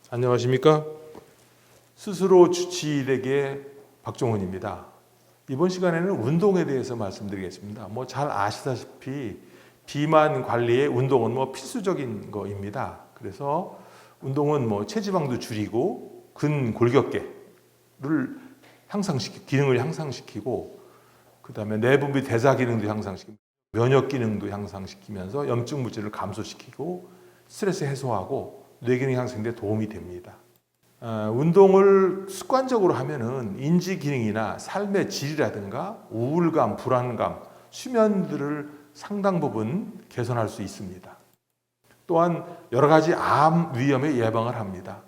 안녕하십니까? 스스로 주치의에게 박종훈입니다. 이번 시간에는 운동에 대해서 말씀드리겠습니다. 잘 아시다시피 비만 관리에 운동은 필수적인 거입니다. 그래서 운동은 체지방도 줄이고 근골격계를 기능을 향상시키고, 그다음에 내분비 대사 기능도 향상시키고 면역 기능도 향상시키면서 염증 물질을 감소시키고 스트레스 해소하고 뇌기능 향상에 도움이 됩니다. 운동을 습관적으로 하면은 인지 기능이나 삶의 질이라든가 우울감, 불안감, 수면들을 상당 부분 개선할 수 있습니다. 또한 여러 가지 암 위험의 예방을 합니다.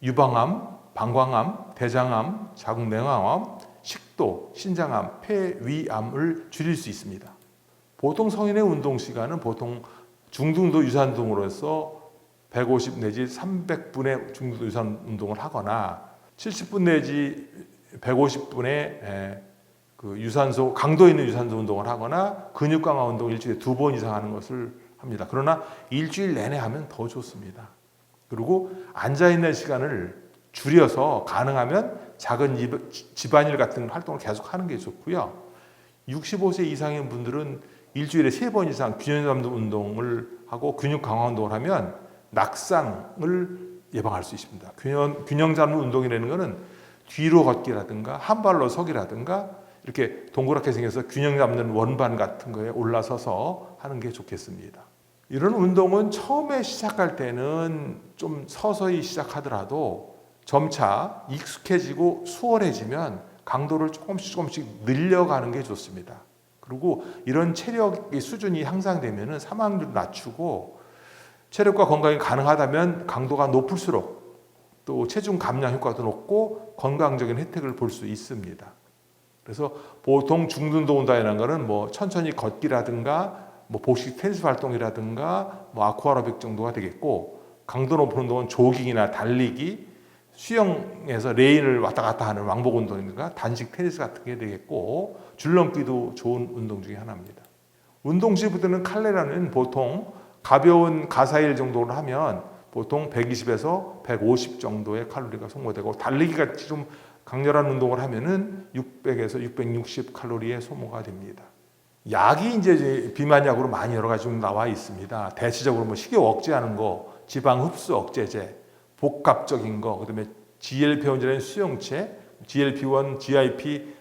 유방암, 방광암, 대장암, 자궁내암, 식도, 신장암, 폐위암을 줄일 수 있습니다. 보통 성인의 운동 시간은 보통 중등도 유산운동으로서 150 내지 300분의 중등도 유산 운동을 하거나 70분 내지 150분의 유산소, 강도 있는 유산소 운동을 하거나 근육 강화 운동을 일주일에 2번 이상 하는 것을 합니다. 그러나 일주일 내내 하면 더 좋습니다. 그리고 앉아있는 시간을 줄여서 가능하면 작은 집안일 같은 활동을 계속 하는 게 좋고요. 65세 이상인 분들은 일주일에 3번 이상 균형 잡는 운동을 하고 근육 강화 운동을 하면 낙상을 예방할 수 있습니다. 균형 잡는 운동이라는 것은 뒤로 걷기라든가 한 발로 서기라든가 이렇게 동그랗게 생겨서 균형 잡는 원반 같은 거에 올라서서 하는 게 좋겠습니다. 이런 운동은 처음에 시작할 때는 좀 서서히 시작하더라도 점차 익숙해지고 수월해지면 강도를 조금씩 늘려가는 게 좋습니다. 그리고 이런 체력의 수준이 향상되면 사망률을 낮추고 체력과 건강이 가능하다면 강도가 높을수록 또 체중 감량 효과도 높고 건강적인 혜택을 볼 수 있습니다. 그래서 보통 중등도 운동이라는 것은 천천히 걷기라든가 복식 테니스 활동이라든가 아쿠아로빅 정도가 되겠고, 강도 높은 운동은 조깅이나 달리기, 수영에서 레인을 왔다 갔다 하는 왕복 운동이든가 단식 테니스 같은 게 되겠고, 줄넘기도 좋은 운동 중에 하나입니다. 운동 시부터는 칼로리는 보통 가벼운 가사일 정도로 하면 보통 120에서 150 정도의 칼로리가 소모되고, 달리기 같이 좀 강렬한 운동을 하면은 600에서 660 칼로리의 소모가 됩니다. 약이 이제 비만약으로 많이 여러 가지 좀 나와 있습니다. 대체적으로 식욕 억제하는 거, 지방 흡수 억제제, 복합적인 거, 그다음에 GLP-1이라는 수용체, GLP-1, GIP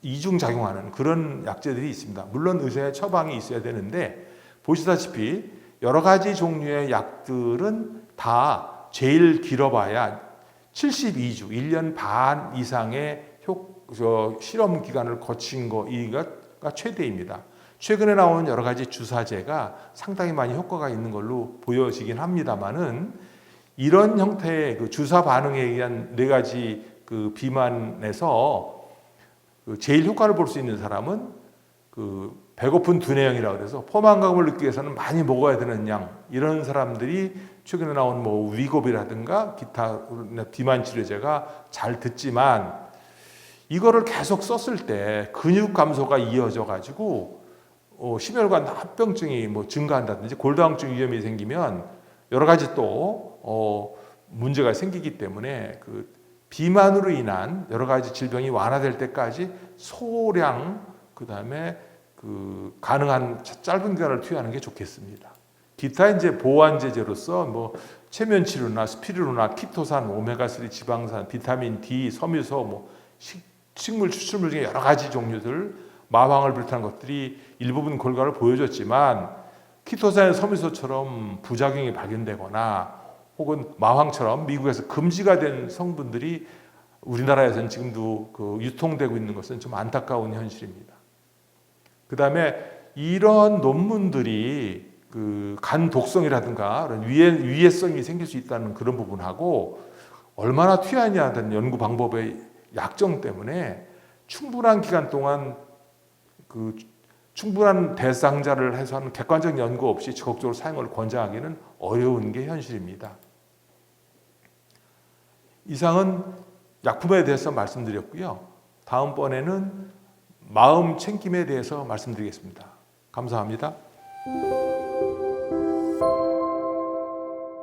이중 작용하는 그런 약제들이 있습니다. 물론 의사의 처방이 있어야 되는데, 보시다시피 여러 가지 종류의 약들은 다 제일 길어봐야 72주, 1년 반 이상의 실험 기간을 거친 이가 최대입니다. 최근에 나온 여러 가지 주사제가 상당히 많이 효과가 있는 걸로 보여지긴 합니다만은, 이런 형태의 주사 반응에 의한 4가지 비만에서 제일 효과를 볼 수 있는 사람은 배고픈 두뇌형이라고 해서 포만감을 느끼기 위해서는 많이 먹어야 되는 양, 이런 사람들이 최근에 나온 위고비라든가 기타 비만 치료제가 잘 듣지만, 이거를 계속 썼을 때 근육 감소가 이어져 가지고 심혈관 합병증이 증가한다든지 골다공증 위험이 생기면 여러 가지 또 문제가 생기기 때문에 비만으로 인한 여러 가지 질병이 완화될 때까지 소량, 그다음에 가능한 짧은 기간을 투여하는 게 좋겠습니다. 기타 이제 보완제제로서 체면 치료나 스피루나 키토산, 오메가3 지방산, 비타민 D, 섬유소, 식물 추출물 중에 여러 가지 종류들, 마황을 비롯한 것들이 일부분 결과를 보여줬지만, 키토산, 섬유소처럼 부작용이 발견되거나 혹은 마황처럼 미국에서 금지가 된 성분들이 우리나라에서는 지금도 유통되고 있는 것은 좀 안타까운 현실입니다. 그 다음에 이런 논문들이 간 독성이라든가 위해성이 생길 수 있다는 그런 부분하고 얼마나 투여하냐는 연구 방법의 약정 때문에 충분한 기간 동안 충분한 대상자를 해서 하는 객관적 연구 없이 적극적으로 사용을 권장하기는 어려운 게 현실입니다. 이상은 약품에 대해서 말씀드렸고요. 다음번에는 마음 챙김에 대해서 말씀드리겠습니다. 감사합니다.